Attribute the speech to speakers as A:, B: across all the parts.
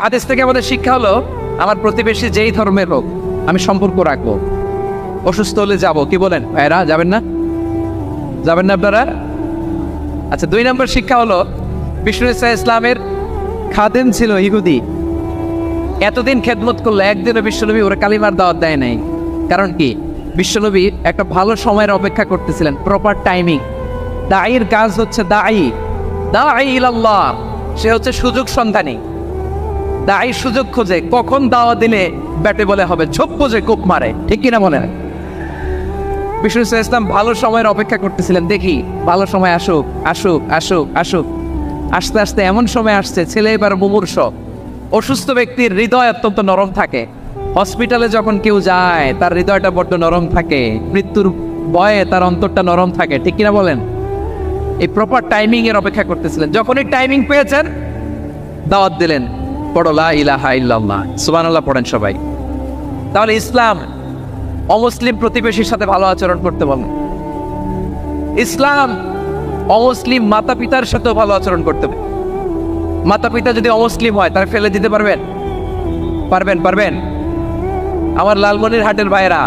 A: হাদিস থেকে আমাদের শিক্ষা হলো, আমার প্রতিবেশী যেই ধর্মের হোক আমি সম্পর্ক রাখবো। অসুস্থ হলে যাব, কি বলেন ভাইরা? যাবেন না? যাবেন না আপনারা? আচ্ছা, 2 নম্বর শিক্ষা হলো, বিষ্ণু ইসলামের খাদেম ছিল ইহুদি, এতদিন খেদমত করলো, একদিনও বিশ্বনবী ওরা কালিমার দাওয়াত দেয় নাই। কারণ কি? বিশ্বনবী একটা ভালো সময়ের অপেক্ষা করতেছিলেন, প্রপার টাইমিং। দায়ীর কাজ হচ্ছে দায়ী ইলাল্লাহ, সে হচ্ছে সুযোগ সন্ধানী। দায়ী সুযোগ খোঁজে, কখন দাওয়া দিলে ব্যাটে বলে হবে, ঝোপ খোঁজে কোপ মারে, ঠিক কিনা বলেন? বিষ্ণু ইসলাম ভালো সময়ের অপেক্ষা করতেছিলেন, দেখি ভালো সময় আসুক আসুক আসুক আসুক। আস্তে আস্তে এমন সময় আসছে, ছেলে এবার মুমূর্ষ, অসুস্থ ব্যক্তির হৃদয় অত্যন্ত নরম থাকে। হসপিটালে যখন কেউ যায় তার হৃদয়টা বড্ড নরম থাকে, মৃত্যুর ভয়ে তার অন্তরটা নরম থাকে, ঠিক কিনা বলেন? এই প্রপার টাইমিং এর অপেক্ষা করতেছিলেন। যখনই টাইমিং পেয়েছেন, দাওয়াত দিলেন, পড়ো লা ইলাহা ইল্লাল্লাহ, সুবহানাল্লাহ পড়েন সবাই। তাহলে ইসলাম অমুসলিম প্রতিবেশীর সাথে ভালো আচরণ করতে বলে। ইসলাম অমুসলিম মাতা পিতার সাথেও ভালো আচরণ করতে বলে। মাতা পিতা যদি অমুসলিম হয়, তারা ফেলে দিতে পারবেন? পারবেন? আমার লালমনিরহাটের ভাইরা,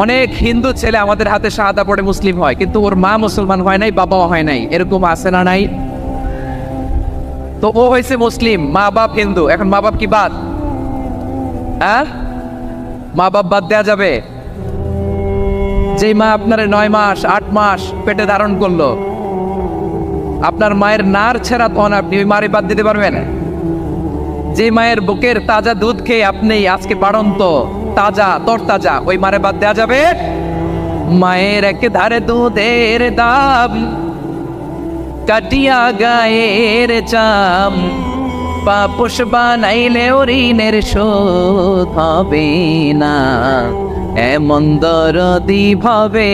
A: অনেক হিন্দু ছেলে আমাদের হাতে শাহাদা পড়ে মুসলিম হয়, কিন্তু ওর মা মুসলমান হয় নাই, বাবাও হয় নাই। এরকম আছে না নাই? তো ও হয়েছে মুসলিম, মা বাপ হিন্দু, এখন মা বাপ কি বাদ? হ্যাঁ, মা বাপ বাদ দেয়া যাবে? যেই মা আপনার 9 মাস 8 মাস পেটে ধারণ করলো, আপনার মায়ের নার ছেড়া তখন আপনি ওই মারে বাদ দিতে পারবেন? যে মায়ের বুকের তাজা দুধ খেয়ে আপনি আজকে বাড়ন্ত তাজা তরতাজা, ওই মারে বাদ দেয়া যাবে? মায়ের এক ধারে দুধের দাম, কাটিয়া গায়ের চাম, পাপোশ বানাইলে ঋণের শোধ হবে না। এমন দরদি ভাবে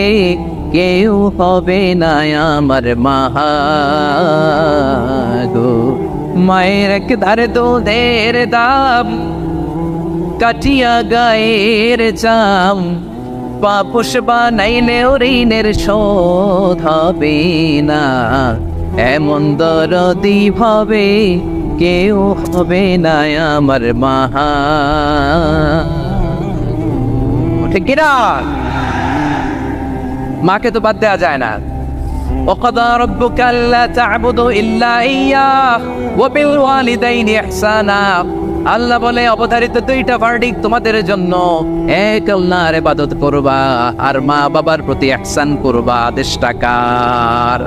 A: কেউ হবে না আমার মাহা গো। মায়ের এক ধারে দুধের দাম, কাটিয়া গায়ের চাম, পাপোশ বানাইলে ঋণের শোধ হবে না। এমন দরদি ভাবে কেউ হবে না আমার মাহা, ঠিক কিনা? মাকে তো বাদ দেওয়া যায় না। وقضى ربك ألا تعبدوا إلا إياه وبالوالدين إحسانا। আল্লাহ বলে, অবধারিত 2টা ভার্ডিক্ট তোমাদের জন্য, এক আল্লাহর ইবাদত করবা আর মা বাবার প্রতি ইহসান করবা। আদেশটা কার?